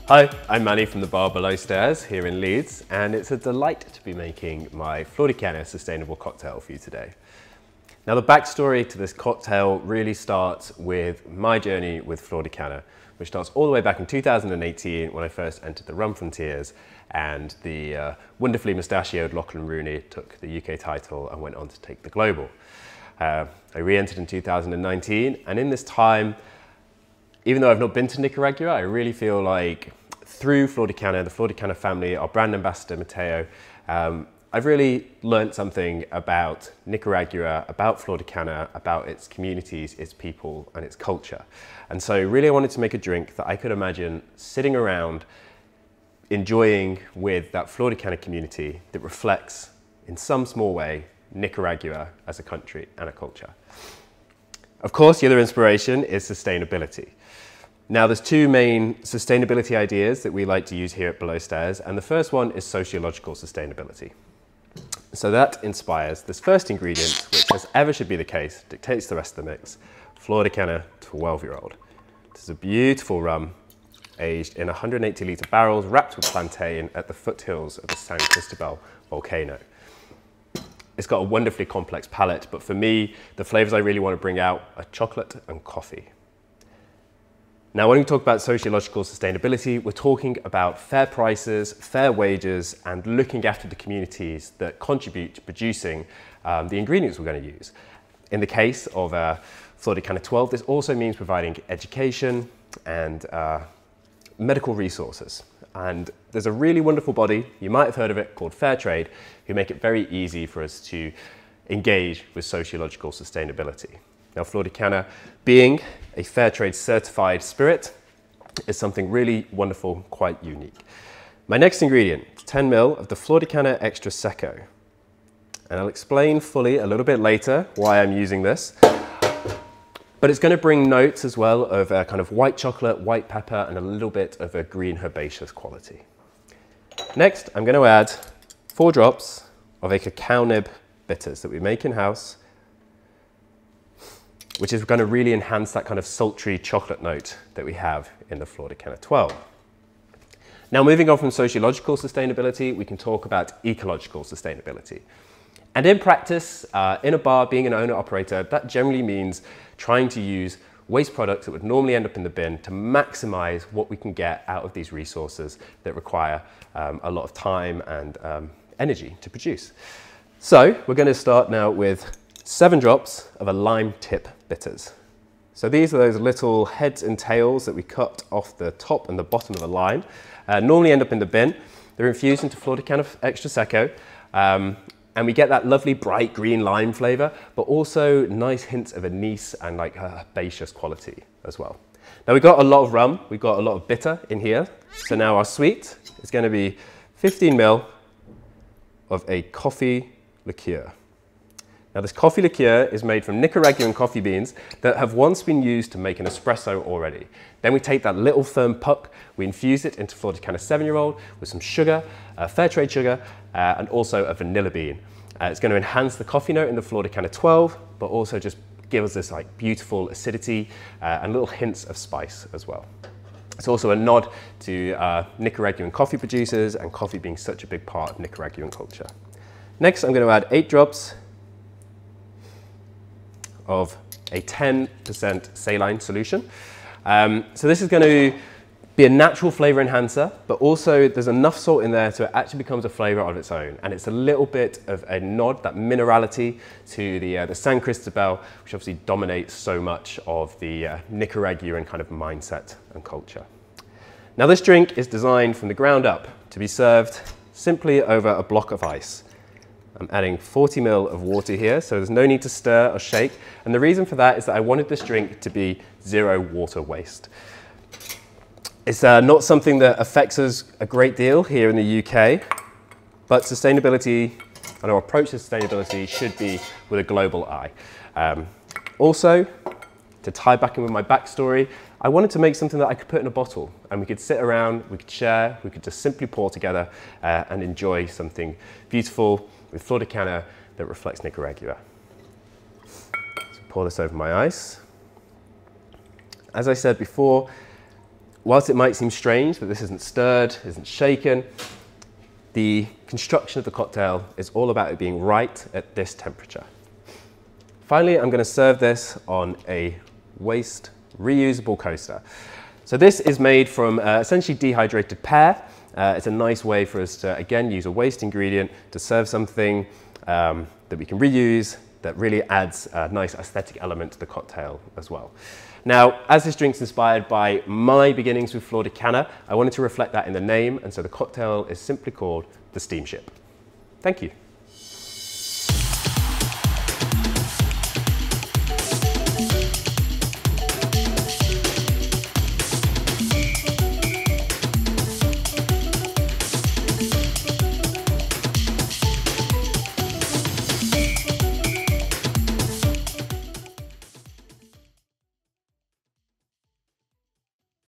Hi, I'm Manny from the bar below stairs here in Leeds, and it's a delight to be making my Floricana sustainable cocktail for you today. Now, the backstory to this cocktail really starts with my journey with Floricana, which starts all the way back in 2018 when I first entered the Rum Frontiers, and the wonderfully mustachioed Lachlan Rooney took the UK title and went on to take the global. I re-entered in 2019, and in this time, even though I've not been to Nicaragua, I really feel like through Floricana, the Floricana family, our brand ambassador, Mateo, I've really learned something about Nicaragua, about Floricana, about its communities, its people, and its culture. And so really I wanted to make a drink that I could imagine sitting around enjoying with that Floricana community that reflects, in some small way, Nicaragua as a country and a culture. Of course, the other inspiration is sustainability. Now, there's two main sustainability ideas that we like to use here at Below Stairs, and the first one is sociological sustainability. So that inspires this first ingredient, which, as ever should be the case, dictates the rest of the mix, Floricana 12-year-old. This is a beautiful rum aged in 180-litre barrels, wrapped with plantain at the foothills of the San Cristobal volcano. It's got a wonderfully complex palate, but for me, the flavors I really want to bring out are chocolate and coffee. Now, when we talk about sociological sustainability, we're talking about fair prices, fair wages, and looking after the communities that contribute to producing the ingredients we're going to use. In the case of Floricana 12, this also means providing education and medical resources. And there's a really wonderful body, you might have heard of it, called Fairtrade, who make it very easy for us to engage with sociological sustainability. Now, Floricana, being a Fairtrade certified spirit, is something really wonderful, quite unique. My next ingredient, 10 ml of the Floricana Extra Secco. And I'll explain fully a little bit later why I'm using this. But it's going to bring notes as well of a kind of white chocolate, white pepper, and a little bit of a green herbaceous quality. Next, I'm going to add 4 drops of a cacao nib bitters that we make in-house, which is going to really enhance that kind of sultry chocolate note that we have in the Floricana 12. Now, moving on from sociological sustainability, we can talk about ecological sustainability. And in practice, in a bar, being an owner-operator, that generally means trying to use waste products that would normally end up in the bin to maximize what we can get out of these resources that require a lot of time and energy to produce. So we're going to start now with 7 drops of a lime tip bitters. So these are those little heads and tails that we cut off the top and the bottom of the lime. Normally end up in the bin. They're infused into Floricana Extra Secco. And we get that lovely bright green lime flavor, but also nice hints of anise and like herbaceous quality as well. Now, we've got a lot of rum, we've got a lot of bitter in here. So now our sweet is going to be 15 ml of a coffee liqueur. Now, this coffee liqueur is made from Nicaraguan coffee beans that have once been used to make an espresso already. Then we take that little firm puck, we infuse it into Floricana 7-year-old with some sugar, Fairtrade sugar, and also a vanilla bean. It's going to enhance the coffee note in the Floricana 12, but also just give us this like beautiful acidity and little hints of spice as well. It's also a nod to Nicaraguan coffee producers and coffee being such a big part of Nicaraguan culture. Next, I'm going to add 8 drops of a 10% saline solution. So this is going to be a natural flavor enhancer, but also there's enough salt in there so it actually becomes a flavor of its own. And it's a little bit of a nod, that minerality, to the San Cristobal, which obviously dominates so much of the Nicaraguan kind of mindset and culture. Now, this drink is designed from the ground up to be served simply over a block of ice. I'm adding 40 ml of water here, so there's no need to stir or shake. And the reason for that is that I wanted this drink to be zero water waste. It's not something that affects us a great deal here in the UK, but sustainability and our approach to sustainability should be with a global eye. Also, to tie back in with my backstory, I wanted to make something that I could put in a bottle and we could sit around, we could share, we could just simply pour together and enjoy something beautiful with Floricana that reflects Nicaragua. So pour this over my ice. As I said before, whilst it might seem strange that this isn't stirred, isn't shaken, the construction of the cocktail is all about it being right at this temperature. Finally, I'm going to serve this on a waste reusable coaster. So this is made from essentially dehydrated pear. It's a nice way for us to, again, use a waste ingredient to serve something that we can reuse that really adds a nice aesthetic element to the cocktail as well. Now, as this drink's inspired by my beginnings with Flor de Cana, I wanted to reflect that in the name, and so the cocktail is simply called the Steamship. Thank you.